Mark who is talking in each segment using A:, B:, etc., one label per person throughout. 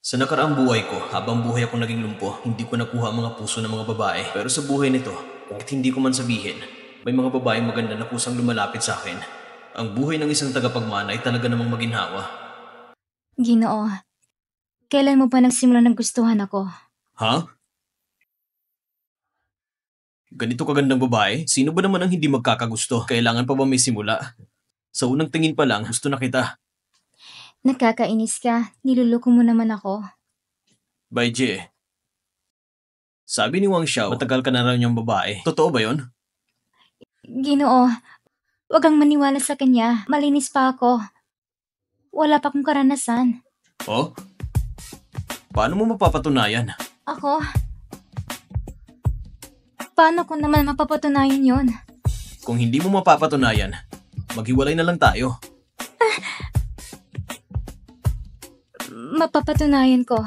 A: Sa nakaraang buhay ko, habang buhay akong naging lumpo, hindi ko nakuha ang mga puso ng mga babae. Pero sa buhay nito, kahit hindi ko man sabihin, may mga babaeng maganda na kusang lumalapit sa akin. Ang buhay ng isang tagapagmana ay talaga namang maginhawa.
B: Ginoo, kailan mo pa nagsimula nagustuhan ako?
A: Ha? Ganito kagandang babae? Sino ba naman ang hindi magkakagusto? Kailangan pa ba may simula? Sa unang tingin pa lang, gusto na kita.
B: Nakakainis ka, niluloko mo naman ako.
A: By J. Sabi ni Wang Xiao, matagal ka na raw niyang babae. Totoo ba yon?
B: Ginoo, wag kang maniwala sa kanya, malinis pa ako. Wala pa akong karanasan.
A: Oh? Paano mo mapapatunayan?
B: Ako? Paano ko naman mapapatunayan yon?
A: Kung hindi mo mapapatunayan, maghiwalay na lang tayo.
B: Mapapatunayan ko.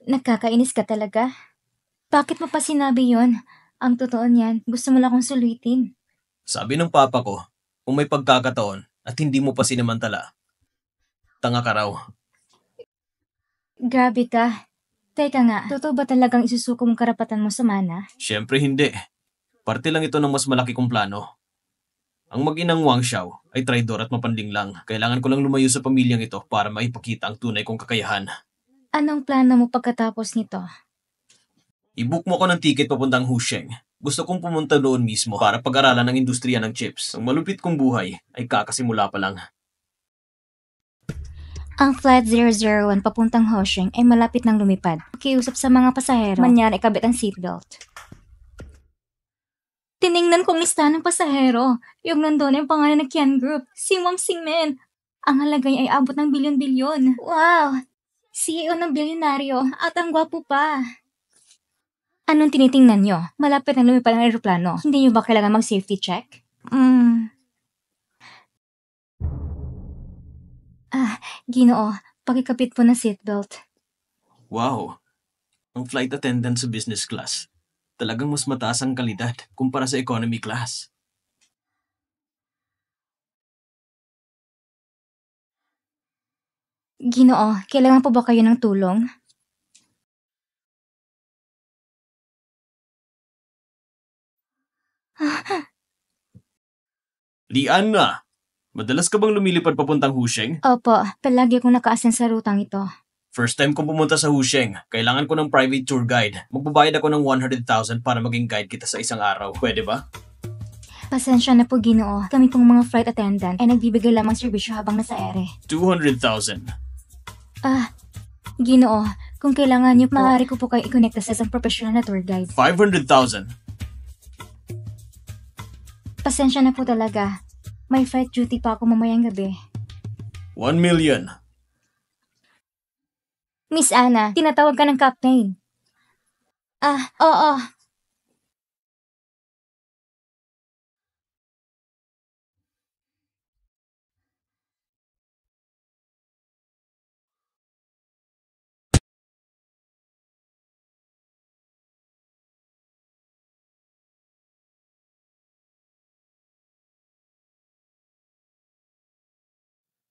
B: Nakakainis ka talaga. Bakit mo pa sinabi yon? Ang totoo niyan, gusto mo lang akong sulitin.
A: Sabi ng papa ko, kung may pagkakataon at hindi mo pa sinamantala, tanga ka raw.
B: Grabe ka. Teka nga, totoo ba talagang isusuko mong karapatan mo sa mana?
A: Siyempre hindi. Parte lang ito ng mas malaki kong plano. Ang mag-inang Wang Xiao ay traidor at mapanding lang. Kailangan ko lang lumayo sa pamilyang ito para maipakita ang tunay kong kakayahan.
B: Anong plano mo pagkatapos nito?
A: I-book mo ko ng ticket papuntang Husheng. Gusto kong pumunta doon mismo para pag-aralan ng industriya ng chips. Ang malupit kong buhay ay kakasimula pa lang.
B: Ang Flight 001 papuntang Hosheng ay malapit nang lumipad. Pakiusap sa mga pasahero, manyari ikabit ang seatbelt. Tiningnan kong listahan ng pasahero. Yung nandun ay ang pangalan ng Kian Group, si Wang Xingmen. Ang halaga niya ay abot ng bilyon-bilyon. Wow! CEO ng bilyonaryo at ang gwapo pa. Anong tinitingnan nyo? Malapit na lumipad ang aeroplano. Hindi nyo ba kailangan mag-safety check? Ginoo, pakikapit po ng seatbelt.
A: Wow! Ang flight attendant sa business class. Talagang mas mataas ang kalidad kumpara sa economy class.
B: Ginoo, kailangan po ba kayo ng tulong?
A: Liana! Madalas ka bang lumilipad papuntang Husheng?
B: Opo, palagi akong nakaasen sa rutang ito.
A: First time kong pumunta sa Husheng. Kailangan ko ng private tour guide. Magbabayad ako ng 100,000 para maging guide kita sa isang araw. Pwede ba?
B: Pasensya na po, Ginoo. Kami pong mga flight attendant ay nagbibigay lamang serbisyo habang nasa ere.
A: 200,000.
B: Ginoo, kung kailangan niyo po, maaari ko po kayo i-connecta sa isang professional na tour guide.
A: 500,000.
B: Pasensya na po talaga. May flight duty pa ako mamayang gabi.
A: 1 million.
B: Miss Anna, tinatawag ka ng captain. Oo.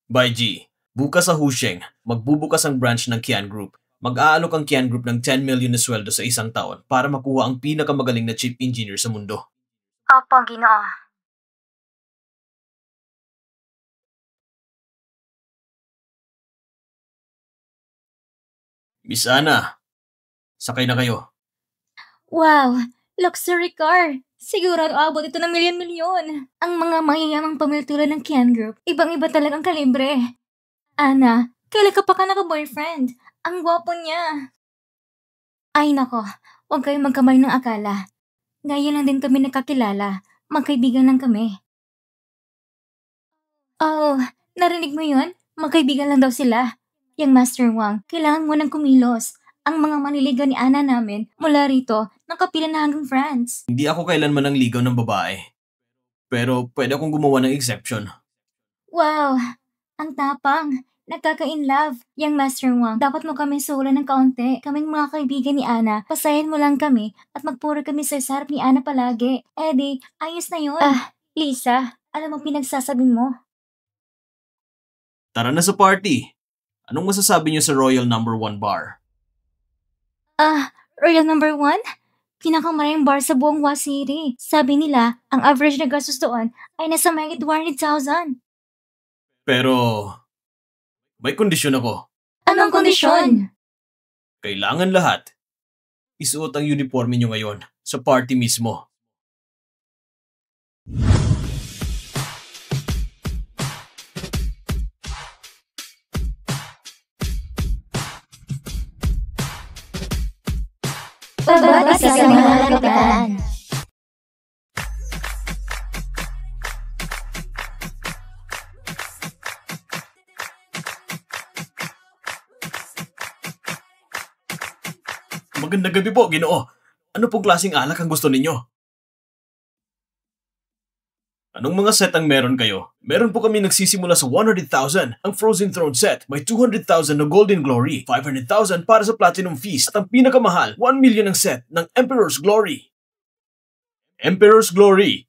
A: By G, bukas sa Husheng, magbubukas ang branch ng Kian Group. Mag-aalok ang Kian Group ng 10 million na sweldo sa isang taon para makuha ang pinakamagaling na chip engineer sa mundo.
B: Opo, Ginoo.
A: Miss Ana, sakay na kayo.
B: Wow! Luxury car! Siguro aabot ito ng milyon-milyon. Ang mga mayayamang pamilya ng Kian Group, ibang-iba talagang kalibre. Ana, kailan ka pa ka naka-boyfriend? Ang gwapo niya. Ay nako, huwag kayong magkamali ng akala. Ngayon lang din kami nakakilala. Magkaibigan lang kami. Oh, narinig mo yun? Magkaibigan lang daw sila. Yang Master Wang, kailangan mo nang kumilos. Ang mga maniligaw ni Ana namin mula rito, nakapila na hanggang France.
A: Hindi ako kailanman ng ligaw ng babae. Pero pwede akong gumawa ng exception.
B: Wow! Ang tapang. Nagkaka-in-love. Yang Master Wang, dapat mo kami sulan ng kaunti. Kaming mga kaibigan ni Ana, pasayan mo lang kami at magpuro kami sa sarap ni Ana palagi. Eddie, ayos na yun. Lisa, alam mo pinagsasabi mo?
A: Tara na sa party. Anong masasabi niyo sa Royal Number 1 bar?
B: Royal Number 1? Pinakamaraming bar sa buong Wasiri. Sabi nila, ang average na gastos doon ay nasa mahigit 100,000.
A: Pero may kondisyon ako.
B: Anong kondisyon?
A: Kailangan lahat isuot ang uniforme niyo ngayon sa party mismo.
B: Bawat isa sa mga kapitan.
A: Magandang gabi po, Ginoo. Ano pong klaseng alak ang gusto ninyo? Anong mga set ang meron kayo? Meron po kami nagsisimula sa 100,000, ang Frozen Throne set. May 200,000 na Golden Glory, 500,000 para sa Platinum Feast, at ang pinakamahal, 1 million ang set ng Emperor's Glory. Emperor's Glory.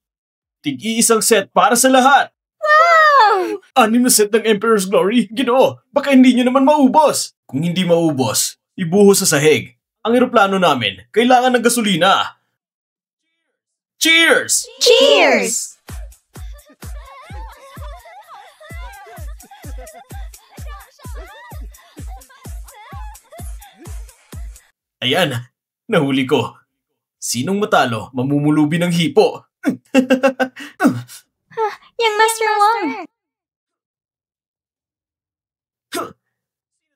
A: Tig-iisang set para sa lahat.
B: Wow!
A: 6 na set ng Emperor's Glory? Ginoo, baka hindi nyo naman maubos. Kung hindi maubos, ibuhos sa sahig. Ang eroplano namin, kailangan ng gasolina. Cheers!
B: Cheers!
A: Ayan, nahuli ko. Sinong matalo, mamumulubi ng hipo.
B: Yang Master Wang!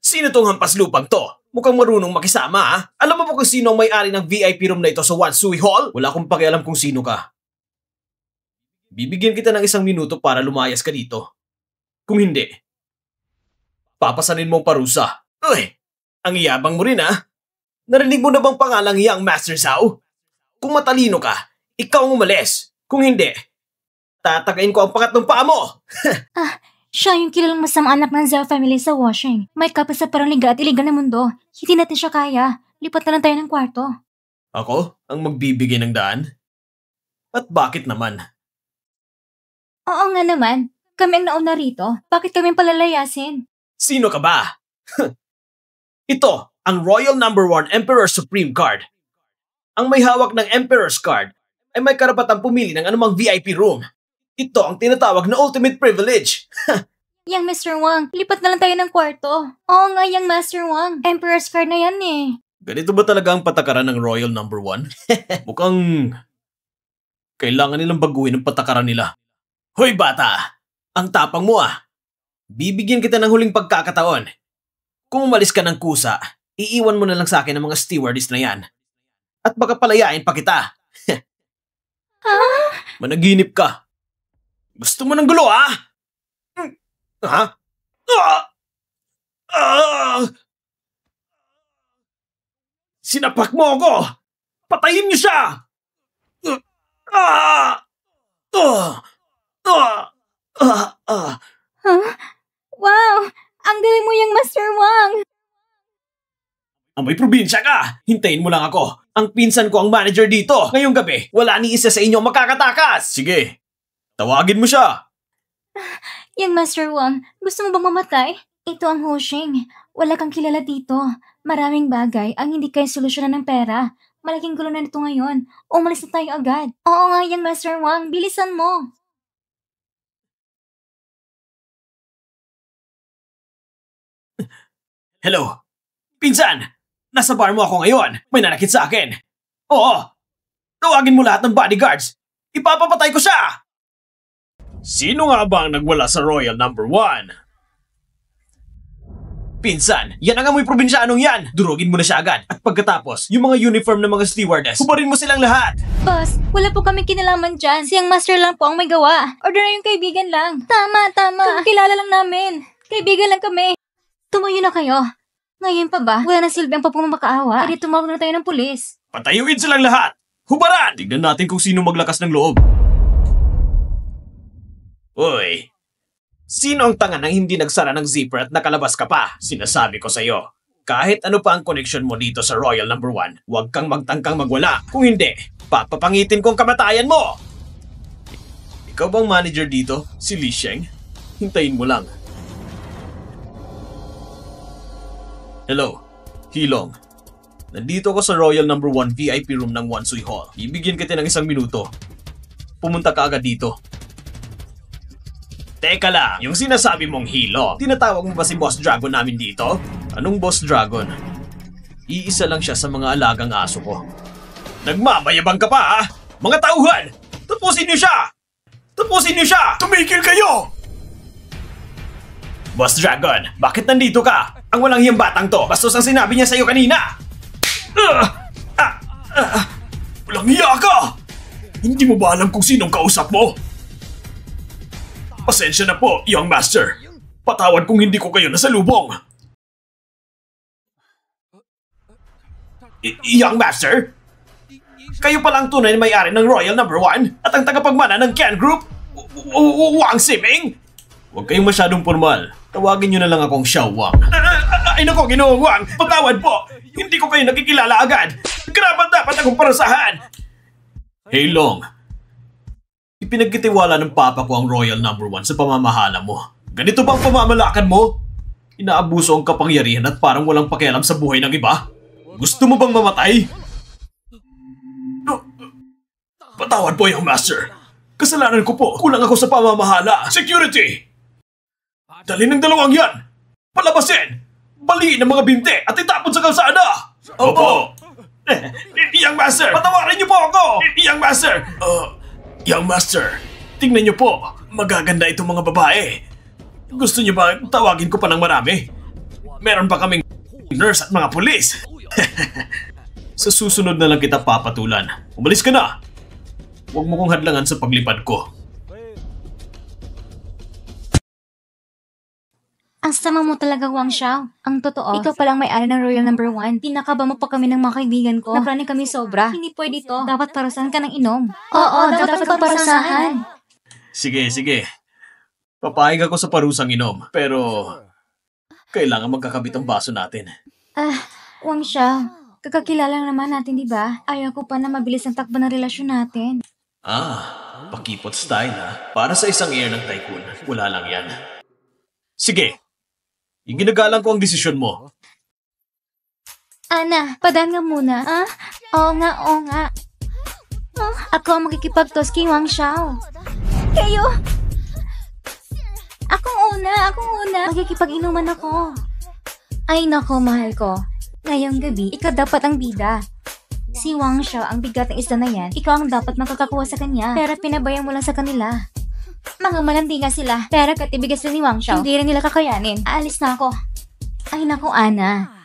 A: Sino tong hampas lupang to? Mukhang marunong makisama, ha? Alam mo ba kung sino ang may-ari ng VIP room na ito sa Wansui Hall? Wala akong pakialam kung sino ka. Bibigyan kita ng 1 minuto para lumayas ka dito. Kung hindi, papasanin mo parusa. Uy, ang iyabang mo rin, ha? Narinig mo na bang pangalang Young Master Zhao? Kung matalino ka, ikaw ang umalis. Kung hindi, tatagain ko ang pangatlong paa mo.
B: Siya yung kilalang masamang anak ng Zhao family sa Washing. May kapal sa parang liga at iligan ng mundo. Hindi natin siya kaya. Lipat na lang tayo ng kwarto.
A: Ako ang magbibigay ng daan? At bakit naman?
B: Oo nga naman. Kami ang nauna rito. Bakit kami palalayasin?
A: Sino ka ba? Ito ang Royal Number 1 Emperor Supreme Card. Ang may hawak ng Emperor's Card ay may karapatang pumili ng anumang VIP room. Ito ang tinatawag na ultimate privilege.
B: Yang Mr. Wang, lipat na lang tayo ng kwarto. Oo nga, Yang Master Wang. Emperor's Card na yan eh.
A: Ganito ba talaga ang patakaran ng Royal Number 1? Mukhang kailangan nilang baguhin ang patakaran nila. Hoy bata! Ang tapang mo ah! Bibigyan kita ng huling pagkakataon. Kung umalis ka ng kusa, iiwan mo na lang sa akin ang mga stewardess na yan. At baka palayain pa kita. Managinip ka. Gusto mo ng gulo, ha? Ha? Sinapak mo ako! Patayin niyo siya!
B: Wow! Ang galing mo, Yang Master Wang!
A: May probinsya ka! Hintayin mo lang ako. Ang pinsan ko ang manager dito. Ngayong gabi, wala ni isa sa inyo makakatakas. Sige, tawagin mo siya.
B: Yang Master Wang, gusto mo bang mamatay? Ito ang Hoshing. Wala kang kilala dito. Maraming bagay ang hindi kaya solusyonan ng pera. Malaking gulo na nito ngayon. Umalis na tayo agad. Oo nga, Yang Master Wang. Bilisan mo.
A: Hello? Pinsan! Nasa bar mo ako ngayon. May nanakit sa akin. Oo. Tawagin mo lahat ng bodyguards. Ipapapatay ko siya! Sino nga ba ang nagwala sa Royal Number 1? Pinsan, yan ang amoy probinsyanong yan. Durugin mo na siya agad. At pagkatapos, yung mga uniform ng mga stewardess, hubarin mo silang lahat.
B: Boss, wala po kami kinalaman dyan. Siyang master lang po ang may gawa. Order na yung kaibigan lang. Tama. Kilala lang namin. Kaibigan lang kami. Tumayo na kayo. Ngayon pa ba? Wala na silbi ang makaawa. Edi tumawag na tayo ng pulis.
A: Patayuin silang lahat. Hubaran! Tignan natin kung sino maglakas ng loob. Uy, Sino ang tanga nang hindi nagsara ng zipper at nakalabas ka pa? Sinasabi ko sa'yo. Kahit ano pa ang connection mo dito sa Royal No. 1, huwag kang magtangkang magwala. Kung hindi, papapangitin kong kamatayan mo! Ikaw bang manager dito? Si Li Sheng? Hintayin mo lang. Hello, Hilong. Nandito ako sa Royal No. 1 VIP room ng Wansui Hall. Ibigyan kita ng 1 minuto. Pumunta ka agad dito. Teka lang, yung sinasabi mong Hilong, tinatawag mo ba si Boss Dragon namin dito? Anong Boss Dragon? Iisa lang siya sa mga alagang aso ko. Nagmamayabang ka pa, ha? Mga tauhan! Tapusin niyo siya! Tapusin niyo siya! Tumigil kayo! Boss Dragon, bakit nandito ka? Ang walang hiyang batang to, bastos ang sinabi niya sa'yo kanina! Walang hiya ka! Hindi mo ba alam kung sinong kausap mo? Pasensya na po, young master. Patawad kung hindi ko kayo nasalubong. Young master? Kayo pala ang tunay na may-ari ng Royal No. 1 at ang tagapagmana ng Ken Group? Wang Siming? Huwag kayong masyadong formal. Tawagin niyo na lang akong Xiao Wang. Ay nako, Ginoong Wang! Patawad po! Hindi ko kayo nakikilala agad! Karapat dapat akong parasahan! Hey Long, ipinagkitiwala ng papa ko ang Royal No. 1 sa pamamahala mo. Ganito bang pamamalakad mo? Inaabuso ang kapangyarihan at parang walang pakialam sa buhay ng iba? Gusto mo bang mamatay? Patawad po, young master. Kasalanan ko po. Kulang ako sa pamamahala. Security! Dali ng dalawang yan! Palabasin! Baliin ang mga binte at itapon sa kalsada! Opo! Young master! Patawarin niyo po ako! Young master! Young master, tingnan niyo po. Magaganda itong mga babae. Gusto niyo ba tawagin ko pa ng marami? Meron pa kaming nurse at mga pulis. Sa susunod na lang kita papatulan. Umalis ka na! Huwag mo kong hadlangan sa paglipad ko.
B: Ang sama mo talaga, Wang Xiao. Ang totoo, ikaw palang may-ari ng Royal No. 1. Pinakaba mo pa kami ng mga kaibigan ko. Naprani kami sobra. Hindi pwede to. Dapat parasahan ka ng inom. Oo, dapat ka parasahan.
A: Sige. Papayag ako sa parusang inom. Pero kailangan magkakabit ang baso natin.
B: Wang Xiao, kakakilala lang naman natin, di ba? Ayaw ko pa na mabilis ang takbo ng relasyon natin.
A: Pakipot style ha. Para sa isang heir ng tycoon, wala lang yan. Sige, ginagalang ko ang desisyon mo.
B: Ana, padaan nga muna. Oo nga. Ako ang makikipagtos kay Wang Xiao. Kayo! Akong una. Makikipag-inuman ako. Ay nako, mahal ko. Ngayong gabi, ikaw dapat ang bida. Si Wang Xiao ang bigat ng isda na yan. Ikaw ang dapat makakakuha sa kanya. Pero pinabayang mo lang sa kanila. Mga malandi nga sila. Pero katibigay sila ni Wang Xiao. Hindi rin nila kakayanin. Aalis na ako. Ay nako, Ana.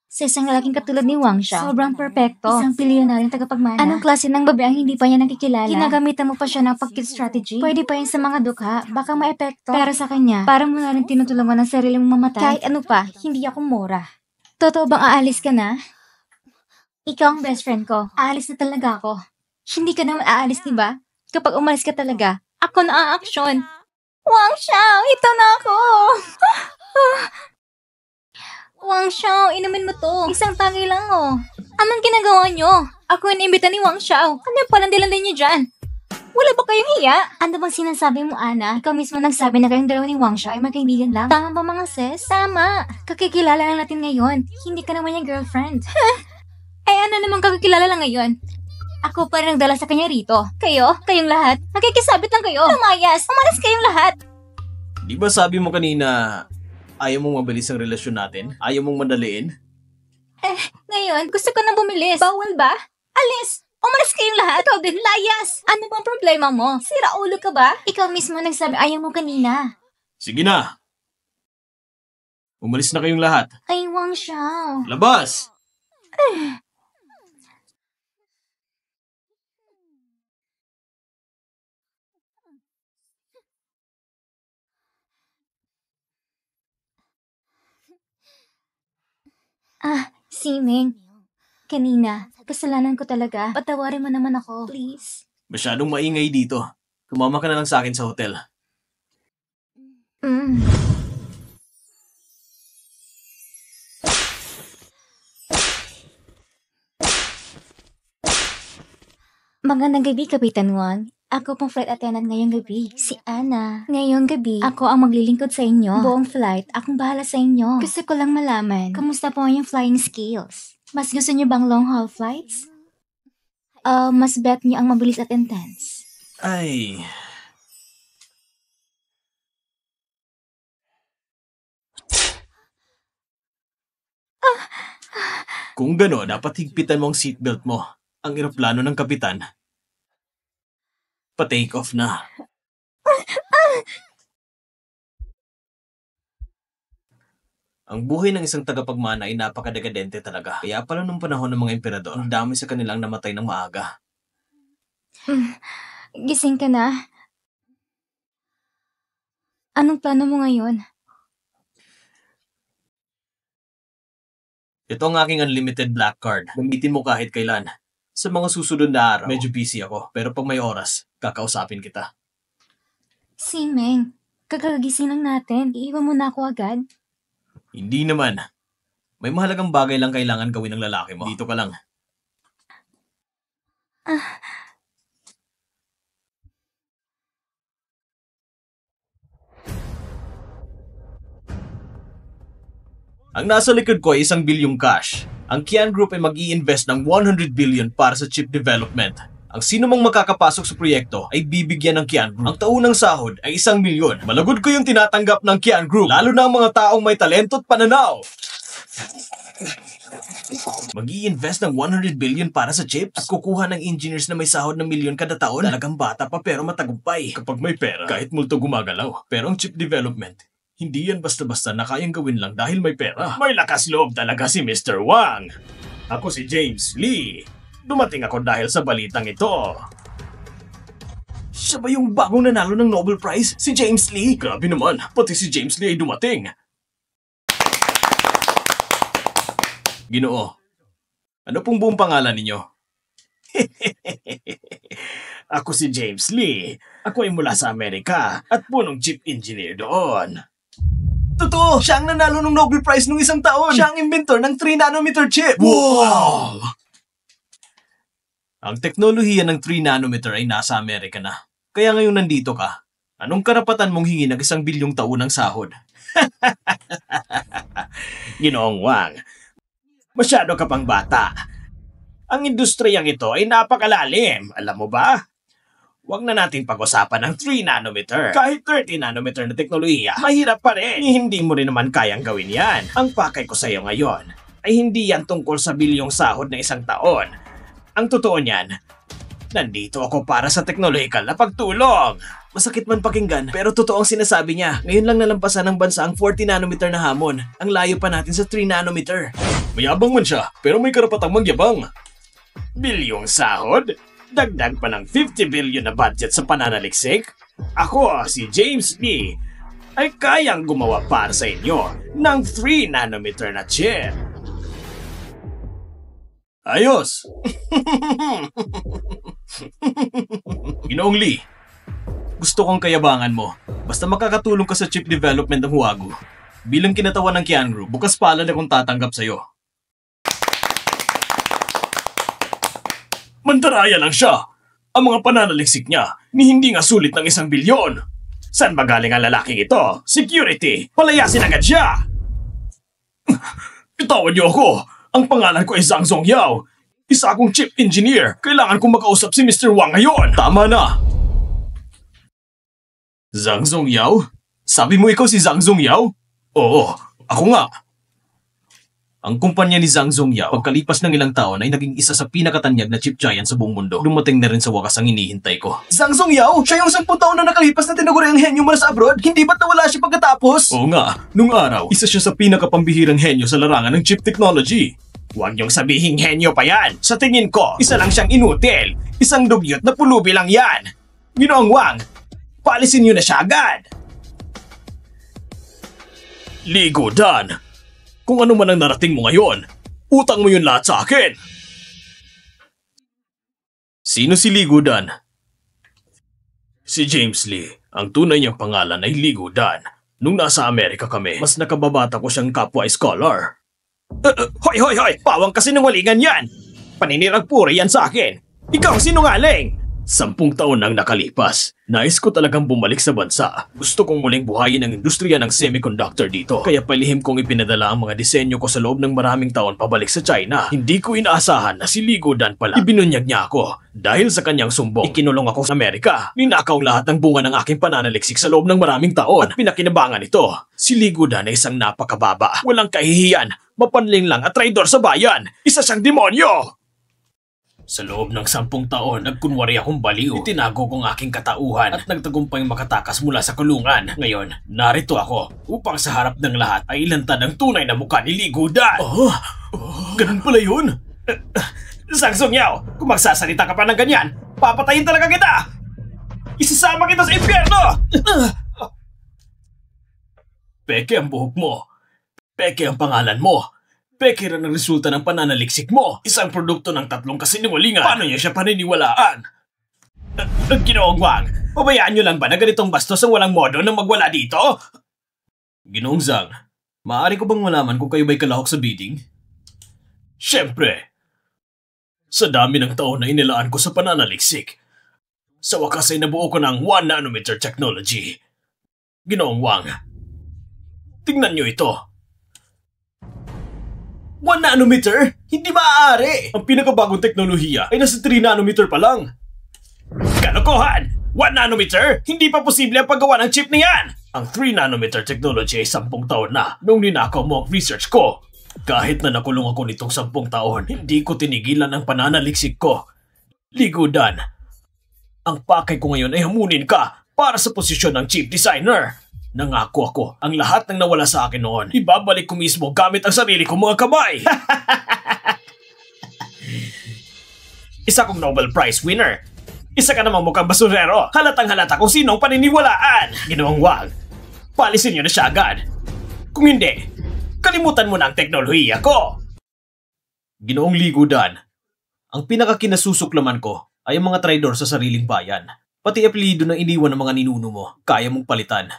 B: Sa isang lalaking katulad ni Wang Xiao, sobrang perpekto. Isang pilyonaryong tagapagmana. Anong klase ng babae ang hindi pa niya nakikilala? Ginagamitan mo pa siya ng pag-kill strategy? Pwede pa yan sa mga dukha. Baka maepekto. Pero sa kanya, parang mo na rin tinutulungan ng sarili mong mamatay. Kahit ano pa, hindi ako mura. Totoo bang aalis ka na? Ikaw ang best friend ko. Aalis na talaga ako. Hindi ka naman aalis, diba? Kapag umalis ka talaga, ako na aaksyon. Wang Xiao, ito na ako! Wang Xiao, inumin mo to. Isang tangi lang, oh. Anong ginagawa nyo? Ako yung inimbita ni Wang Xiao. Ano yung palandilanday niyo dyan? Wala ba kayong hiya? Ano bang sinasabi mo, Ana? Ikaw mismo nagsabi na kayong dalawa ni Wang Xiao ay magkaibigan lang. Tama ba, mga sis? Tama. Kakikilala lang natin ngayon. Hindi ka naman yung girlfriend. Eh ano naman kakikilala lang ngayon? Ako pa rin nagdala sa kanya rito. Kayo? Kayong lahat? Nakikisabit lang kayo. Lumayas! Umalis kayong lahat!
A: Di ba sabi mo kanina, ayaw mong mabilis ang relasyon natin? Ayaw mong madaliin?
B: Ngayon, gusto ko na bumilis. Bawal ba? Alis! Umalis kayong lahat! Ikaw din, layas! Ano bang problema mo? Sira ulo ka ba? Ikaw mismo nagsabi ayaw mo kanina.
A: Sige na! Umalis na kayong lahat.
B: Ay, Wang Xiao.
A: Labas!
B: Siming. Kanina, kasalanan ko talaga. Patawarin mo naman ako, please.
A: Masyadong maingay dito. Kumama ka na lang sa akin sa hotel.
B: Mm. Magandang gabi, Kapitan Wang. Ako pong flight attendant ngayong gabi, si Ana. Ngayong gabi, ako ang maglilingkod sa inyo. Buong flight, akong bahala sa inyo. Gusto ko lang malaman, kamusta po ang iyong flying skills? Mas gusto niyo bang long haul flights? Mas bet niyo ang mabilis at intense.
A: Ay... Kung gano'n, dapat higpitan mo ang seatbelt mo. Ang eroplano ng kapitan. Pa-take off na. Ang buhay ng isang tagapagmana ay napakadekadente talaga. Kaya pala nung panahon ng mga emperador, ang dami sa kanilang namatay ng maaga.
B: Gising ka na? Anong plano mo ngayon?
A: Ito ang aking unlimited black card. Gamitin mo kahit kailan. Sa mga susunod na araw, medyo busy ako. Pero pag may oras, kakausapin kita.
B: Simeng, kakagising lang natin. Iiwan mo na ako agad.
A: Hindi naman. May mahalagang bagay lang kailangan gawin ng lalaki mo. Dito ka lang. Ang nasa likod ko ay 1 bilyong cash. Ang Kian Group ay mag-i-invest ng 100 billion para sa chip development. Ang sino mang makakapasok sa proyekto ay bibigyan ng Kian Group. Ang taunang sahod ay 1 milyon. Malagod ko yung tinatanggap ng Kian Group, lalo na ang mga taong may talento at pananaw. Mag-i-invest ng 100 billion para sa chips at kukuha ng engineers na may sahod ng milyon kada taon. Talagang bata pa pero matagumpay. Kapag may pera, kahit multo gumagalaw. Pero ang chip development, hindi yan basta-basta na kayang gawin lang dahil may pera. May lakas loob talaga si Mr. Wang. Ako si James Lee. Dumating ako dahil sa balitang ito. Siya ba yung bagong nanalo ng Nobel Prize? Si James Lee? Grabe naman, pati si James Lee ay dumating. Ginoo, ano pong buong pangalan ninyo? Ako si James Lee. Ako ay mula sa Amerika at punong chip engineer doon. Totoo! Siya ang nanalo ng Nobel Prize nung isang taon! Siya ang inventor ng 3-nanometer chip! Wow! Ang teknolohiya ng 3-nanometer ay nasa Amerika na. Kaya ngayon nandito ka. Anong karapatan mong hingi ng 1 bilyong taon ng sahod? Ginoong Wang, masyado ka pang bata. Ang industriyang ito ay napakalalim. Alam mo ba? Huwag na natin pag-usapan ng 3-nanometer. Kahit 30-nanometer na teknolohiya, mahirap pa rin. Hindi mo rin naman kayang gawin yan. Ang pakay ko sa iyo ngayon ay hindi yan tungkol sa bilyong sahod na 1 taon. Ang totoo niyan, nandito ako para sa technological na pagtulong. Masakit man pakinggan, pero totoo ang sinasabi niya. Ngayon lang nalampasan ng bansa ang 40-nanometer na hamon. Ang layo pa natin sa 3-nanometer. Mayabang man siya, pero may karapatang magyabang. Bilyong sahod? Dagdag pa ng 50 billion na budget sa pananaliksik? Ako, si James Lee, ay kayang gumawa para sa inyo ng 3-nanometer na chip. Ayos! Ginoong Lee, gusto kong kayabangan mo. Basta makakatulong ka sa chip development ng Huagu. Bilang kinatawan ng Kian Group, bukas palad akong tatanggap sa'yo. Mandaraya lang siya. Ang mga pananaliksik niya, ni hindi nga sulit ng 1 bilyon. Saan ba galing ang lalaking ito? Security! Palayasin agad siya! Itawan niyo ako! Ang pangalan ko ay Zhang Zongyao. Isa akong chip engineer. Kailangan kong makausap si Mr. Wang ngayon. Tama na! Zhang Zongyao? Sabi mo ikaw si Zhang Zongyao? Oo, ako nga. Ang kumpanya ni Zhang Zongyao, pagkalipas ng ilang taon ay naging isa sa pinakatanyag na chip giant sa buong mundo. Dumating na rin sa wakas ang hinihintay ko. Zhang Zongyao? Siya yung 10 taon na nakalipas na tinaguri ang henyo mula sa abroad? Hindi ba't nawala siya pagkatapos? Oo nga, nung araw, isa siya sa pinakapambihirang henyo sa larangan ng chip technology. Huwag niyong sabihing henyo pa yan. Sa tingin ko, isa lang siyang inutil. Isang dugyot na pulubi lang yan. Ginoong Wang, paalisin niyo na siya agad. Ligo Dan. Kung ano man ang narating mo ngayon, utang mo yun lahat sa akin. Sino si Li Gudan? Si James Lee. Ang tunay niyang pangalan ay Li Gudan. Nung nasa Amerika kami, mas nakababata ko siyang kapwa scholar. Hoy, hoy, hoy! Pawang kasinungalingan yan! Paninirang puri yan sa akin! Ikaw ang sinungaling! 10 taon nang nakalipas. Nais ko talagang bumalik sa bansa. Gusto kong muling buhayin ang industriya ng semiconductor dito. Kaya palihim kong ipinadala ang mga disenyo ko sa loob ng maraming taon pabalik sa China. Hindi ko inaasahan na si Li Gudan pala. Ibinunyag niya ako. Dahil sa kanyang sumbong, ikinulong ako sa Amerika. Ninakaw lahat ng bunga ng aking pananaliksik sa loob ng maraming taon. At pinakinabangan ito. Si Li Gudan ay isang napakababa. Walang kahihiyan. Mapanling lang at traidor sa bayan. Isa siyang demonyo! Sa loob ng 10 taon, nagkunwari akong baliw. Itinago kong aking katauhan at nagtagumpay makatakas mula sa kulungan. Ngayon, narito ako upang sa harap ng lahat ay ilantad ang tunay na mukha ni Li Gudan. Ganun pala yun? Sang Sung Yao, kung magsasalita ka pa ng ganyan, papatayin talaga kita! Isasama kita sa impyerno! Peke ang buhok mo. Peke ang pangalan mo. Peke rin ang resulta ng pananaliksik mo. Isang produkto ng 3 kasinungalingan. Paano niya siya paniniwalaan? Ginoong Wang, pabayaan niyo lang ba na ganitong bastos ang walang modo na magwala dito? Ginoong Zhang, maaari ko bang malaman kung kayo ba'y kalahok sa bidding? Siyempre. Sa dami ng taon na inilaan ko sa pananaliksik, sa wakas ay nabuo ko ng 1 nanometer technology. Ginoong Wang, tingnan niyo ito. 1 nanometer? Hindi maaari! Ang pinakabagong teknolohiya ay nasa 3 nanometer pa lang. Kalokohan! 1 nanometer? Hindi pa posible ang paggawa ng chip na yan! Ang 3 nanometer technology ay 10 taon na nung ninakaw mo ang research ko. Kahit na nakulong ako nitong 10 taon, hindi ko tinigilan ang pananaliksik ko. Li Gudan, ang pakay ko ngayon ay hamunin ka para sa posisyon ng chief designer. Nangako ako, ang lahat ng nawala sa akin noon, ibabalik ko mismo gamit ang sarili kong mga kamay. Isa kong Nobel Prize winner. Isa ka namang mukhang basurero. Halatang halata kung sinong paniniwalaan. Ginoong Wang, palisin niyo na siya agad. Kung hindi, kalimutan mo na ang teknolohiya ko. Ginoong Li Gudan, ang pinakakinasusuklaman ko ay ang mga traidor sa sariling bayan. Pati apelyido na iniwan ng mga ninuno mo, kaya mong palitan.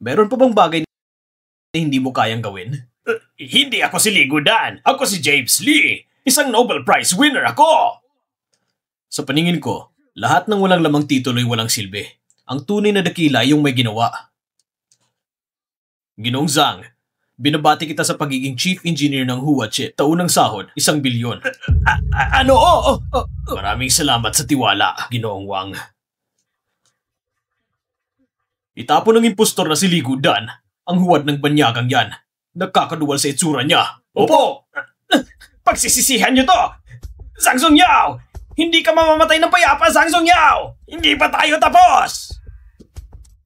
A: Meron pa bang bagay na hindi mo kayang gawin? Hindi ako si Li Gudan. Ako si James Lee. Isang Nobel Prize winner ako. Sa paningin ko, lahat ng walang lamang titulo ay walang silbi. Ang tunay na dakila ay yung may ginawa. Ginoong Zhang, binabati kita sa pagiging chief engineer ng Hua Chip. Taunang sahod, 1 bilyon. Ano? Maraming salamat sa tiwala, Ginoong Wang. Itapon ng impostor na si Li Gudan. Ang huwad ng banyagang yan. Nagkakaduwal sa itsura niya. Opo! Pagsisisihan niyo to! Sang Sung Yao! Hindi ka mamamatay ng payapa, Sang Sung Yao! Hindi pa tayo tapos!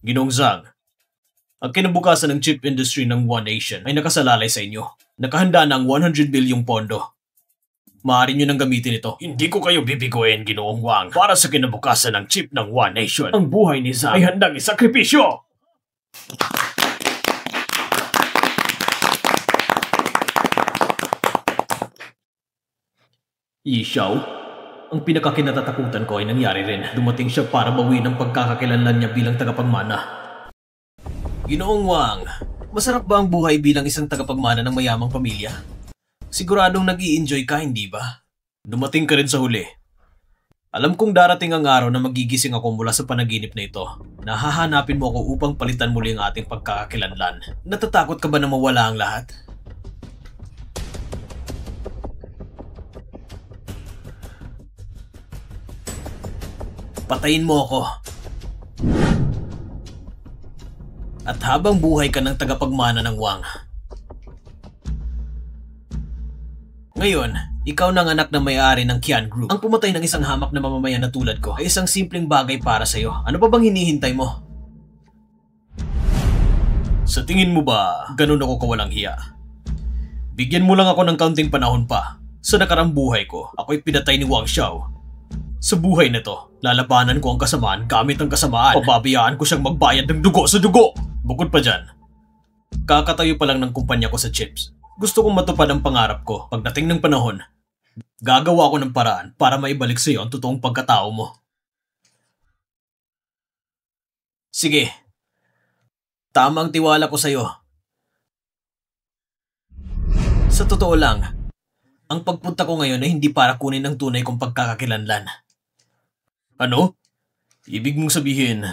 A: Ginoong Zhang, ang kinabukasan ng chip industry ng One Nation ay nakasalalay sa inyo. Nakahanda na ang 100 bilyong pondo. Maaari nyo nang gamitin ito. Hindi ko kayo bibiguin, Ginoong Wang. Para sa kinabukasan ng chip ng One Nation, ang buhay ni Zhang ay handang isakripisyo! Yi Xiao, ang pinakakinatatakutan ko ay nangyari rin. Dumating siya para bawiin ang pagkakakilanlan niya bilang tagapagmana. Ginoong Wang, masarap ba ang buhay bilang isang tagapagmana ng mayamang pamilya? Siguradong nag-i-enjoy ka, hindi ba? Dumating ka rin sa huli. Alam kong darating ang araw na magigising ako mula sa panaginip na ito. Nahahanapin mo ako upang palitan muli ang ating pagkakakilanlan. Natatakot ka ba na mawala ang lahat? Patayin mo ako. At habang buhay ka ng tagapagmana ng Wang. Ngayon, ikaw na ang anak ng may-ari ng Qian Group. Ang pumatay ng isang hamak na mamamayan na tulad ko ay isang simpleng bagay para sa'yo. Ano pa bang hinihintay mo? Sa tingin mo ba, ganun ako kawalang hiya? Bigyan mo lang ako ng kaunting panahon pa. Sa nakarang buhay ko, ako'y pinatay ni Wang Xiao. Sa buhay na to, lalabanan ko ang kasamaan gamit ang kasamaan. Pababayaan ko siyang magbayad ng dugo sa dugo. Bukod pa dyan, kakatayo pa lang ng kumpanya ko sa chips. Gusto kong matupad ang pangarap ko. Pagdating ng panahon, gagawa ko ng paraan para maibalik sa iyo ang totoong pagkatao mo. Sige, Tama ang tiwala ko sa'yo. Sa totoo lang, ang pagpunta ko ngayon ay hindi para kunin ang tunay kong pagkakakilanlan. Ano? Ibig mong sabihin,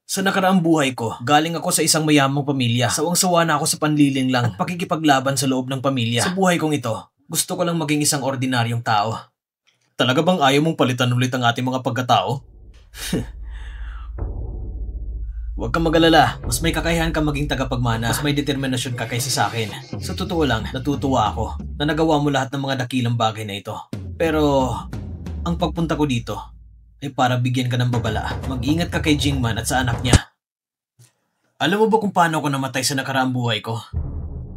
A: sa nakaraang buhay ko, galing ako sa isang mayamang pamilya. Sawang-sawa na ako sa panliling lang at pakikipaglaban sa loob ng pamilya. Sa buhay kong ito, gusto ko lang maging isang ordinaryong tao. Talaga bang ayaw mong palitan ulit ang ating mga pagkatao? Huwag kang mag-alala, mas may kakayahan ka maging tagapagmana, mas may determinasyon ka kaysa sa akin. Sa totoo lang, natutuwa ako na nagawa mo lahat ng mga dakilang bagay na ito. Pero, ang pagpunta ko dito ay para bigyan ka ng babala. Mag-ingat ka kay Jingman at sa anak niya. Alam mo ba kung paano ako namatay sa nakaraang buhay ko?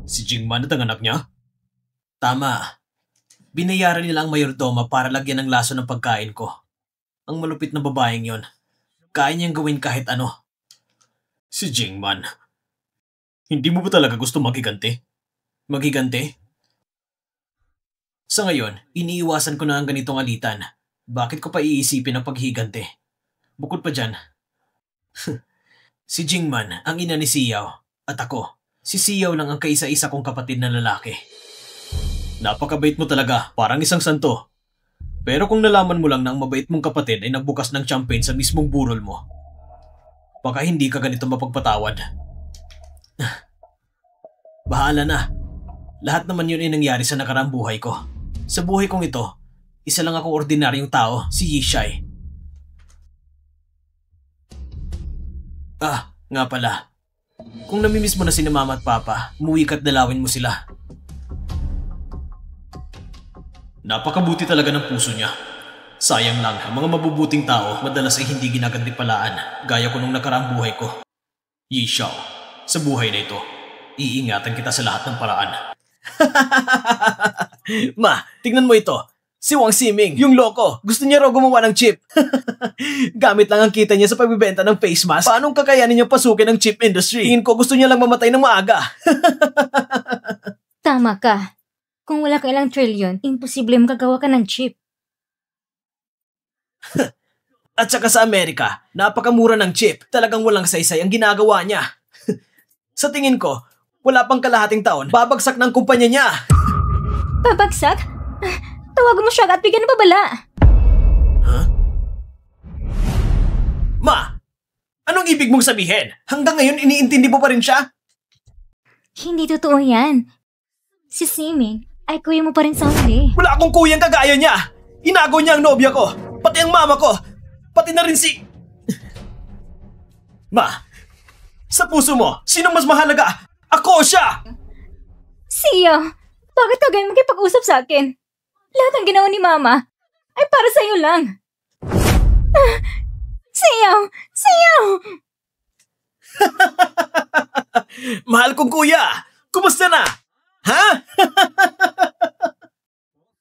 A: Si Jingman at ang anak niya? Tama. Binayaran nila ang mayordoma para lagyan ng laso ng pagkain ko. Ang malupit na babaeng yon. Kaya niyang gawin kahit ano. Si Jingman. Hindi mo ba talaga gusto maghiganti? Maghiganti? Sa ngayon, iniiwasan ko na ang ganitong alitan. Bakit ko pa iisipin ang paghiganti? Bukod pa dyan, si Jingman ang ina ni Xiao at ako. Si Xiao lang ang kaisa-isa kong kapatid na lalaki. Napakabait mo talaga, parang isang santo. Pero kung nalaman mo lang na ang mabait mong kapatid ay nagbukas ng champagne sa mismong burol mo, baka hindi ka ganito mapagpatawad. Bahala na. Lahat naman yun ay nangyari sa nakaraang buhay ko. Sa buhay kong ito, isa lang akong ordinaryong tao, si Yishai. Nga pala. Kung namimiss mo na si Mama at Papa, umuwi ka't dalawin mo sila. Napakabuti talaga ng puso niya. Sayang lang, ang mga mabubuting tao madalas ay hindi ginagantipalaan, gaya ko nung nakaraang buhay ko. Yishao, sa buhay na ito, iingatan kita sa lahat ng paraan. Ma, tingnan mo ito. Si Wang Ximing, yung loko, gusto niya raw gumawa ng chip. Gamit lang ang kita niya sa pagbibenta ng face mask. Paanong kakayanin niya pasukin ang chip industry? Tingin ko gusto niya lang mamatay ng maaga.
B: Tama ka. Kung wala ka ilang trilyon, imposible makagawa ka ng chip.
A: At saka sa Amerika, napakamura ng chip. Talagang walang saysay ang ginagawa niya. Sa tingin ko, wala pang kalahating taon, babagsak ng kumpanya niya.
B: Babagsak? Tawagan mo siya at bigyan ng babala.
A: Huh? Ma! Anong ibig mong sabihin? Hanggang ngayon iniintindi mo pa rin siya?
B: Hindi totoo yan. Si Ximing ay kuya mo pa rin sa huli.
A: Wala akong kuyang kagaya niya! Inago niya ang nobya ko! Pati ang mama ko! Pati na rin si... Ma! Sa puso mo, sinong mas mahalaga? Ako o siya!
B: Sia, bakit ka ganyan makipag-usap sa akin? Lahat ng ginawa ni Mama ay para sa'yo lang. Sia! Sia!
A: Mahal kong kuya! Kumusta na? Ha?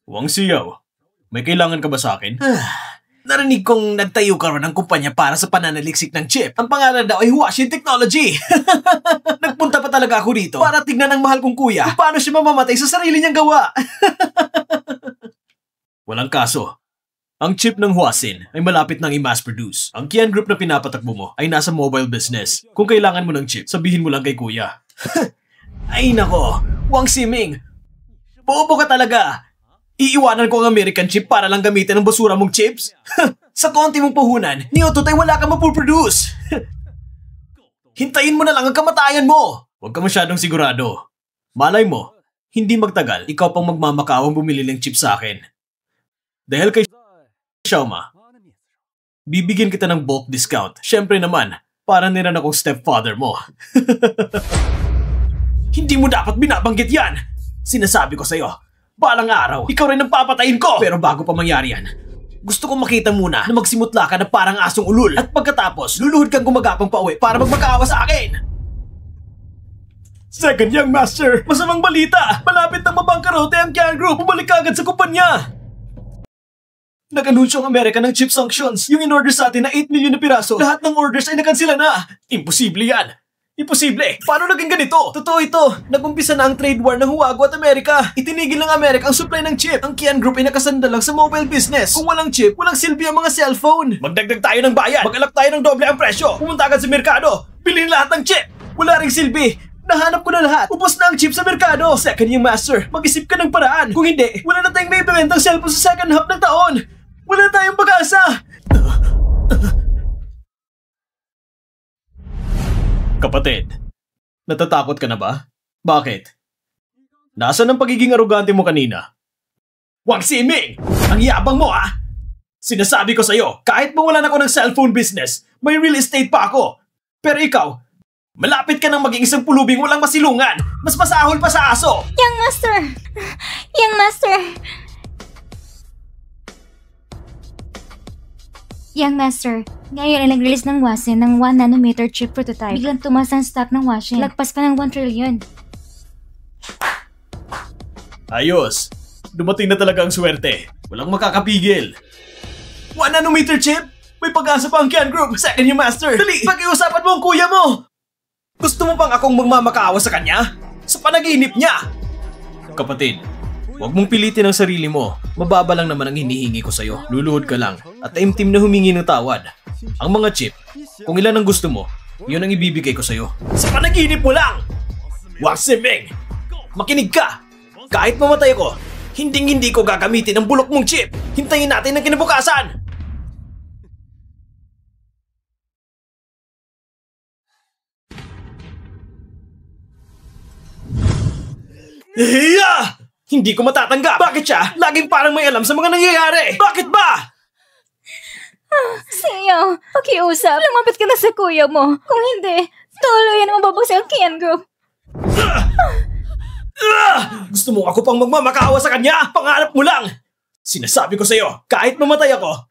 A: Wang Xiao, may kailangan ka ba sa akin? Narinig kong nagtayo ka rin ng kumpanya para sa pananaliksik ng chip. Ang pangalan daw ay Huaxin Technology. Nagpunta pa talaga ako dito para tignan ng mahal kong kuya kung paano siya mamamatay sa sarili niyang gawa. Walang kaso. Ang chip ng Huaxin ay malapit nang i-mass produce. Ang Qian Group na pinapatakbo mo ay nasa mobile business. Kung kailangan mo ng chip, sabihin mo lang kay kuya. Ay nako, Wang Ximing. Bobo ka talaga. Iiwanan ko ang American chip para lang gamitin ang basura mong chips? Sa konti mong puhunan, ni Otot ay wala kang mapuproduce. Hintayin mo na lang ang kamatayan mo. Huwag ka masyadong sigurado. Malay mo, hindi magtagal, ikaw pang magmamakawang bumili ng chip sa akin. Dahil kay Xiaoma, bibigyan kita ng bulk discount. Siyempre naman, para niran akong stepfather mo. Hindi mo dapat binabanggit yan. Sinasabi ko sa'yo, balang araw, ikaw rin ang papatayin ko! Pero bago pa mangyari yan, gusto kong makita muna na magsimutla ka na parang asong ulul. At pagkatapos, luluhod kang gumagapang pauwi para magmakaawa sa akin! Second Young Master, masamang balita! Malapit na mabangkarote ang Qian Group! Bumalik ka agad sa kumpanya! Nag-anunsyo ang Amerika ng chip sanctions. Yung in-order sa atin na 8 million na piraso, lahat ng orders ay nakansila na! Imposible yan! Imposible! Paano naging ganito? Totoo ito! Nag-umpisa na ang trade war ng Huwago at Amerika. Itinigil ng Amerika ang supply ng chip. Ang Qian Group ay nakasandal lang sa mobile business. Kung walang chip, walang silbi ang mga cellphone. Magdagdag tayo ng bayad. Mag-alak tayo ng doble ang presyo. Pumunta agad sa merkado. Bilhin lahat ng chip. Wala ring silbi. Nahanap ko na lahat. Ubos na ang chip sa merkado. Second year master, mag-isip ka ng paraan. Kung hindi, wala na tayong may ibebentang cellphone sa second half ng taon. Wala na tayong pag-asa. Kapatid, natatakot ka na ba? Bakit? Nasaan ang pagiging arugante mo kanina? Wang Siming! Ang yabang mo ah! Sinasabi ko sa'yo, kahit mawalan ako ng cellphone business, may real estate pa ako. Pero ikaw, malapit ka nang maging isang pulubing walang masilungan. Mas masahol pa sa aso.
B: Young Master! Young Master! Young Master, ngayon ay nag-release ng Wasen ng 1 nanometer chip prototype. Biglang tumaas ang stock ng Wasen. Lagpas pa ng 1 trillion.
A: Ayos. Dumating na talaga ang swerte. Walang makakapigil. 1 nanometer chip? May pag-asa pa ang Kian Group. Second year master. Dali, pag-iusapan mo ang kuya mo. Gusto mo bang akong magmamakaawa sa kanya? Sa panaginip niya? Kapatid, huwag mong pilitin ang sarili mo. Mababa lang naman ang hinihingi ko sa'yo. Luluhod ka lang at taimtim na humingi ng tawad. Ang mga chip, kung ilan ang gusto mo, yun ang ibibigay ko sa'yo. Sa panaginip mo lang! Wang Siming! Makinig ka! Kahit mamatay ako, hindi ko gagamitin ang bulok mong chip. Hintayin natin ang kinabukasan! Hiya! Hindi ko matatanggap! Bakit siya? Laging parang may alam sa mga nangyayari! Bakit ba?
B: Siyo, pakiusap. Lumapit ka na sa kuya mo. Kung hindi, tuloy na mababagsak ang Kian Group.
A: Gusto mo ako pang magmamakaawa sa kanya? Pangarap mo lang! Sinasabi ko sa'yo, kahit mamatay ako,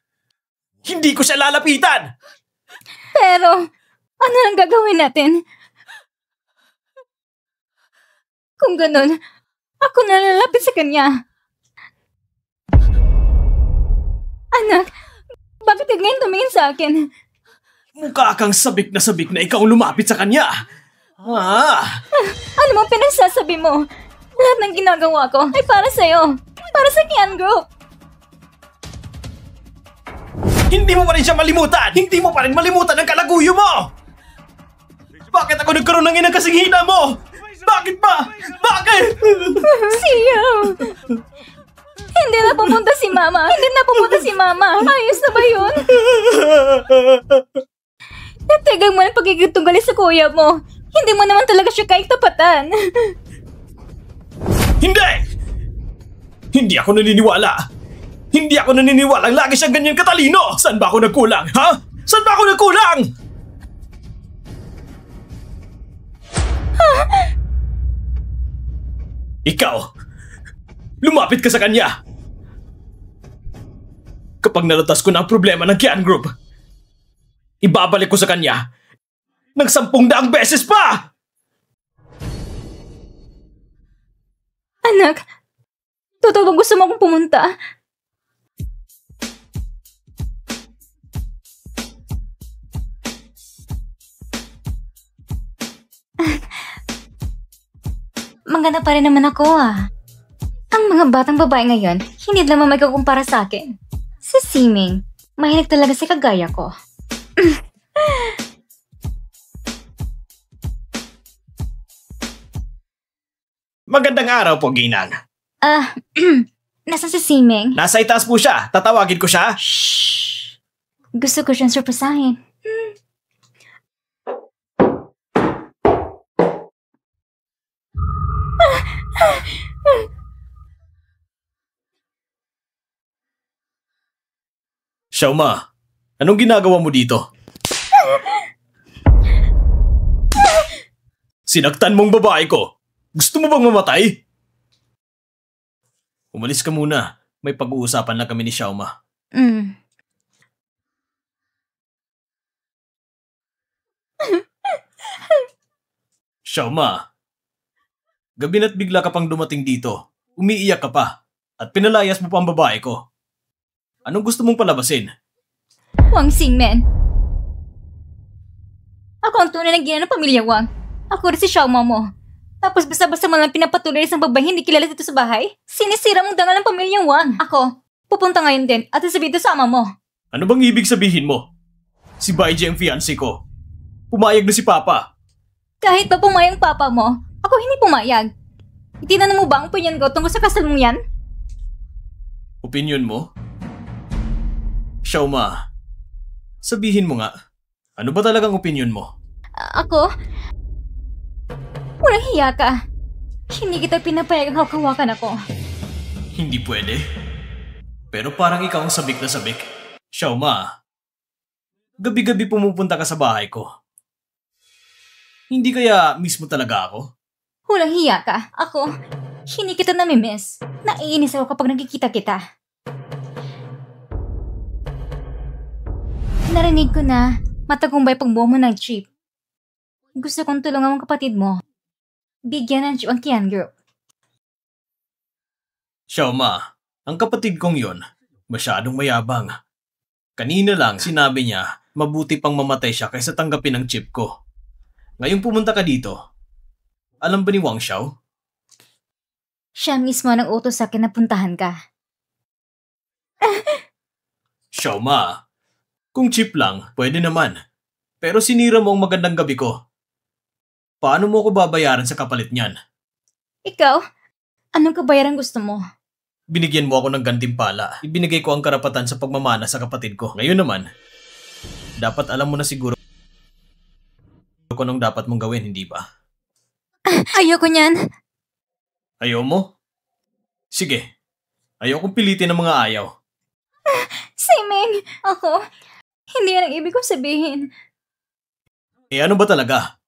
A: hindi ko siya lalapitan!
B: Pero, ano ang gagawin natin? Kung ganun, ako na lalapit sa kanya. Anak, bakit ka ngayon tumingin sa akin?
A: Mukha kang sabik na ikaw lumapit sa kanya!
B: Ano mo pinagsasabi mo? Lahat ng ginagawa ko ay para sa'yo. Para sa Kian Group.
A: Hindi mo pa rin siya malimutan! Hindi mo pa rin malimutan ang kalaguyo mo! Bakit ako nagkaroon ng inang kasinghina mo? Bakit ba? Bakit?
B: Siyo! Hindi na pumunta si Mama. Hindi na pumunta si Mama. Ayos na ba yun? Natagang mo ng pagkikitunggali sa kuya mo. Hindi mo naman talaga siya kahit tapatan.
A: Hindi! Hindi ako naniniwala. Hindi ako naniniwala lagi siyang ganyan katalino. Saan ba ako nagkulang, ha? Saan ba ako nagkulang? Ikaw, lumapit ka sa kanya. Kapag nalatas ko na ang problema ng Kian Group, ibabalik ko sa kanya ng 10,000 beses pa!
B: Anak, totoo bang gusto mo akong pumunta? Maganda pa rin naman ako ah. Ang mga batang babae ngayon, hindi naman may kukumpara sa akin. Si Siming, mahilig talaga si kagaya ko.
A: Magandang araw po, Ginang.
B: Nasaan si Siming?
A: Nasa itaas po siya. Tatawagin ko siya.
B: Gusto ko siyang surpresahin.
A: Xiaoma, anong ginagawa mo dito? Sinaktan mong babae ko. Gusto mo bang mamatay? Umalis ka muna. May pag-uusapan lang kami ni Xiaoma. Xiaoma, gabi na't bigla ka pang dumating dito. Umiiyak ka pa. At pinalayas mo pa ang babae ko. Anong gusto mong palabasin?
B: Wang Xingmen. Ako ang tunay na gina ng pamilya Wang. Ako rin si Xiaoma mo. Tapos basta-basta mo lang pinapatuloy isang babae hindi kilala dito sa bahay? Sinisira mong dangal ng pamilya Wang. Ako, pupunta ngayon din at sasabihin ito sa ama mo.
A: Ano bang ibig sabihin mo? Si Baiji ang fiancé ko. Pumayag na si Papa.
B: Kahit pa pumayang papa mo, ako hindi pumayag. Itinanong mo ba ang opinion ko tungkol sa kasal mong yan?
A: Opinion mo? Xiaoma, sabihin mo nga, ano ba talagang opinion mo?
B: Ako? Walang hiya ka. Hindi kita pinapayagang hawak-hawakan ako.
A: Hindi pwede. Pero parang ikaw ang sabik na sabik. Xiaoma, gabi-gabi pumupunta ka sa bahay ko. Hindi kaya mismo talaga ako?
B: Walang hiya ka. Ako, hindi kita namimiss. Naiinis ako kapag nakikita kita. Narinig ko na matagumpay pagbuo mo ng jeep. Gusto kong tulungan ang kapatid mo. Bigyan ng jeep ang Kian Group.
A: Xiaoma, ang kapatid kong yon, masyadong mayabang. Kanina lang sinabi niya, mabuti pang mamatay siya kaysa tanggapin ang chip ko. Ngayong pumunta ka dito, alam ba ni Wang Xiao?
B: Siya mismo nang utos sa akin na puntahan ka.
A: Xiaoma, kung chip lang, pwede naman. Pero sinira mo ang magandang gabi ko. Paano mo ako babayaran sa kapalit niyan?
B: Ikaw? Anong kabayaran gusto mo?
A: Binigyan mo ako ng gantimpala. Ibinigay ko ang karapatan sa pagmamana sa kapatid ko. Ngayon naman, dapat alam mo na siguro kung anong dapat mong gawin, hindi ba?
B: Ayoko niyan.
A: Ayaw mo? Sige. Ayaw kong pilitin ng mga ayaw.
B: Siming, ako, hindi yan ang ibig kong sabihin.
A: Ano ba talaga?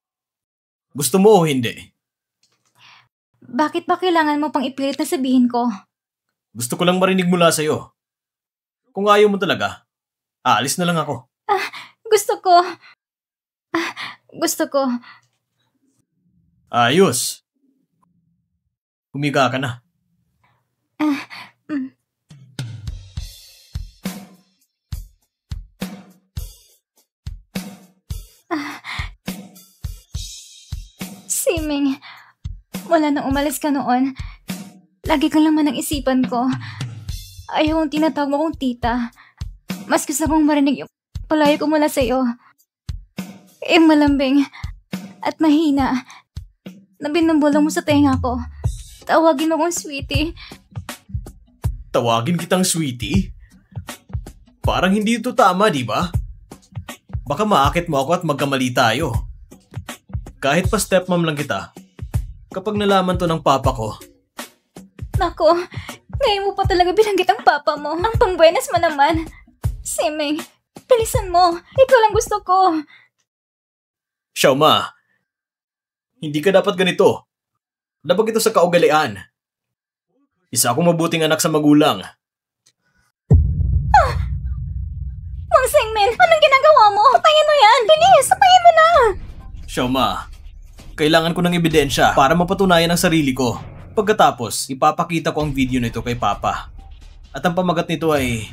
A: Gusto mo o hindi?
B: Bakit ba kailangan mo pang ipilit na sabihin ko?
A: Gusto ko lang marinig mula sa'yo. Kung ayaw mo talaga, aalis na lang ako.
B: Gusto ko. Gusto ko.
A: Ayos. Humiga ka na.
B: Siming, wala nang umalis ka noon. Lagi kang laman ng isipan ko. Ayaw kong tinatawag mo kong tita. Mas gusto kong marinig yung palayo ko mula sa'yo. Malambing at mahina na binubulong mo sa tenga ko. Tawagin mo kong sweetie.
A: Tawagin kitang sweetie? Parang hindi ito tama, di ba? Baka maakit mo ako at magkamali tayo. Kahit pa stepmom lang kita, kapag nalaman to ng papa ko.
B: Nako, ngayon mo pa talaga binanggit ang papa mo. Ang pangbuenas mo naman. Siming, bilisan mo. Ikaw lang gusto ko.
A: Xiaoma, hindi ka dapat ganito. Labag ito sa kaugalian. Isa akong mabuting anak sa magulang.
B: Mang Singmin, anong ginagawa mo? Patayin mo yan! Bilis, patayin mo na!
A: Xiaoma, kailangan ko ng ebidensya para mapatunayan ang sarili ko. Pagkatapos, ipapakita ko ang video nito kay Papa. At ang pamagat nito ay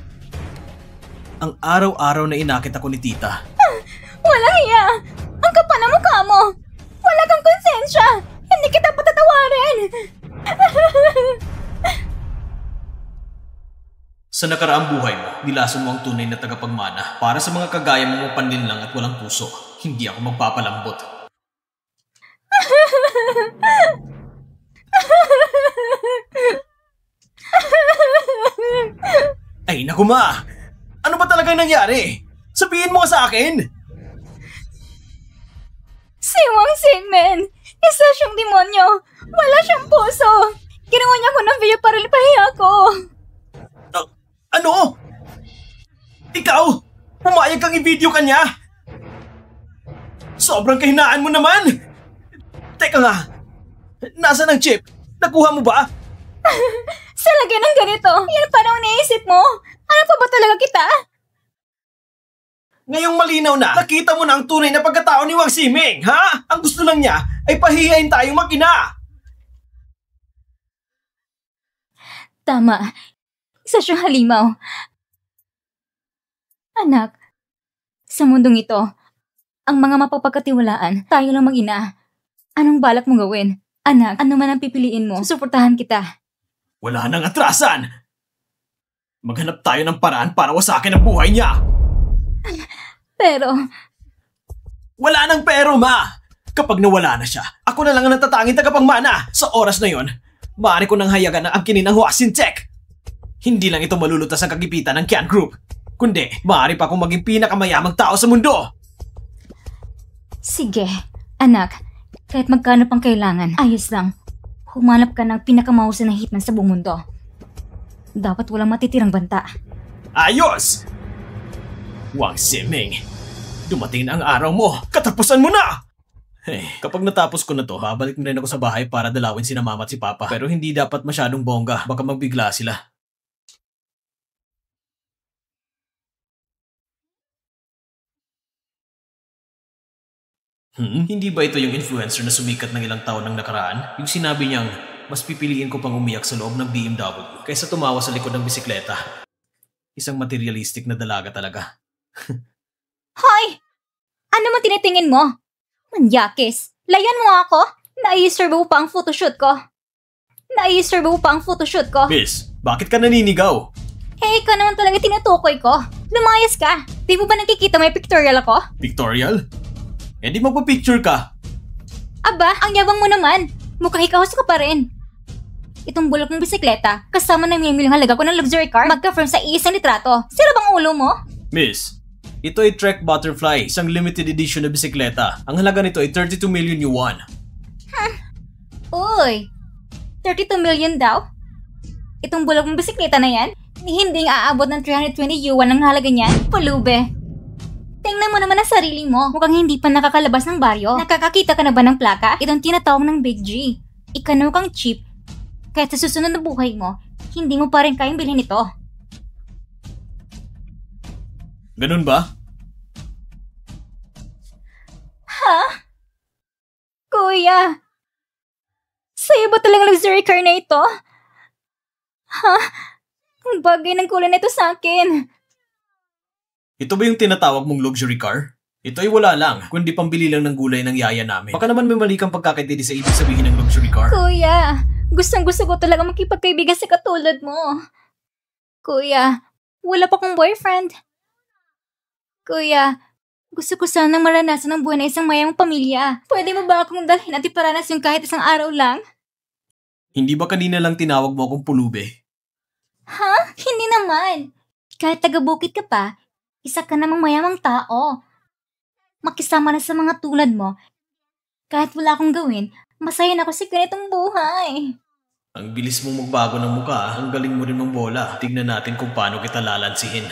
A: ang araw-araw na inakit ako ni Tita.
B: Wala hiya! Ang kapal na mukha mo! Wala kang konsensya! Hindi kita patatawarin!
A: Sa nakaraang buhay mo, nilason mo ang tunay na tagapagmana. Para sa mga kagaya mo panlinlang at walang puso, hindi ako magpapalambot. Ay, naku ma! Ano ba talagang nangyari? Sabihin mo sa akin!
B: Si Wang Singmen! Isa siyang demonyo! Wala siyang puso! Ginawa niya ako ng video para lipahiya ako!
A: Ano? Ikaw? Pumayag kang i-video ka niya? Sobrang kahinaan mo naman! Teka nga, nasaan ang chip? Nakuha mo ba?
B: Sa lagyan ng ganito, yan pa daw naisip mo? Ano pa ba talaga kita?
A: Ngayong malinaw na, nakita mo na ang tunay na pagkatao ni Wang Ximing, ha? Ang gusto lang niya ay pahihayin tayong makina.
B: Tama. Isa siyang halimaw. Anak, sa mundong ito, ang mga mapapagkatiwalaan, tayo lang mag-ina. Anong balak mong gawin? Anak, ano man ang pipiliin mo, susuportahan kita.
A: Wala nang atrasan! Maghanap tayo ng paraan para wasakin ang buhay niya!
B: Pero,
A: Wala nang pero, ma! Kapag nawala na siya, ako na lang ang natatanging tagapagmana. Sa oras na yon, maaari ko nang hayagan na angkinin ang Huasin Tech. Hindi lang ito malulutas ang kagipitan ng Kian Group, kundi maaari pa akong maging pinakamayamang tao sa mundo.
B: Sige, anak. Kahit magkano pang kailangan, ayos lang. Humanap ka ng pinakamahusay na hitman sa buong mundo. Dapat walang matitirang banta.
A: Ayos! Wang Siming, dumating na ang araw mo. Katapusan mo na! Hey, kapag natapos ko na to, babalik na rin ako sa bahay para dalawin sina mama at si papa. Pero hindi dapat masyadong bongga, baka magbigla sila. Hindi ba ito yung influencer na sumikat ng ilang taon ng nakaraan? Yung sinabi niyang, mas pipiliin ko pang umiyak sa loob ng BMW kaysa tumawa sa likod ng bisikleta. Isang materialistic na dalaga talaga.
B: Hoy! Ano mo tinitingin mo? Manyakis! Layan mo ako! Nai-serve mo pa ang photoshoot ko!
A: Miss, bakit ka naninigaw?
B: Eh, ikaw naman talaga tinutukoy ko. Lumayas ka! Di mo ba nakikita may pictorial ako?
A: Pictorial? Eh di magpa-picture ka.
B: Aba, ang yabang mo naman. Mukhang ikaw ka pa rin. Itong bulok ng bisikleta, kasama ng mimilyong halaga ko ng luxury car, magka-firm sa iisang litrato. Sino bang ulo mo?
A: Miss, ito ay Trek Butterfly, isang limited edition na bisikleta. Ang halaga nito ay 32 million yuan.
B: Uy, 32 million daw? Itong bulok ng bisikleta na yan, hindi nga aabot ng 320 yuan ang halaga niyan. Palube. Tingnan mo naman ang sarili mo. Mukhang hindi pa nakakalabas ng baryo. Nakakakita ka na ba ng plaka? Itong tinatawag ng Big G. Ika na mukhang cheap. Kahit sa susunod na buhay mo, hindi mo pa rin kayang bilhin ito.
A: Ganun ba?
B: Ha? Kuya, sa'yo ba talagang luxury car na ito? Ha? Ang bagay ng kulay na ito sa akin.
A: Ito ba yung tinatawag mong luxury car? Ito ay wala lang, kundi pambili lang ng gulay ng yaya namin. Baka naman may mali kang pagkakaintindi sa ibig sabihin ng luxury car.
B: Kuya, gustong-gusto ko talaga makipagkaibigan sa katulad mo. Kuya, wala pa kong boyfriend. Kuya, gusto ko sanang maranasan ang buhay na isang mayamang pamilya. Pwede mo ba akong dalhin at iparanas yung kahit isang araw lang?
A: Hindi ba kanina lang tinawag mo akong pulube?
B: Ha? Hindi naman. Kahit taga-bukid ka pa, isa ka namang mayamang tao. Makisama na sa mga tulad mo. Kahit wala akong gawin, masaya na ako sa ganitong buhay.
A: Ang bilis mong magbago ng mukha, ang galing mo rin ng bola. Tignan natin kung paano kita lalansihin.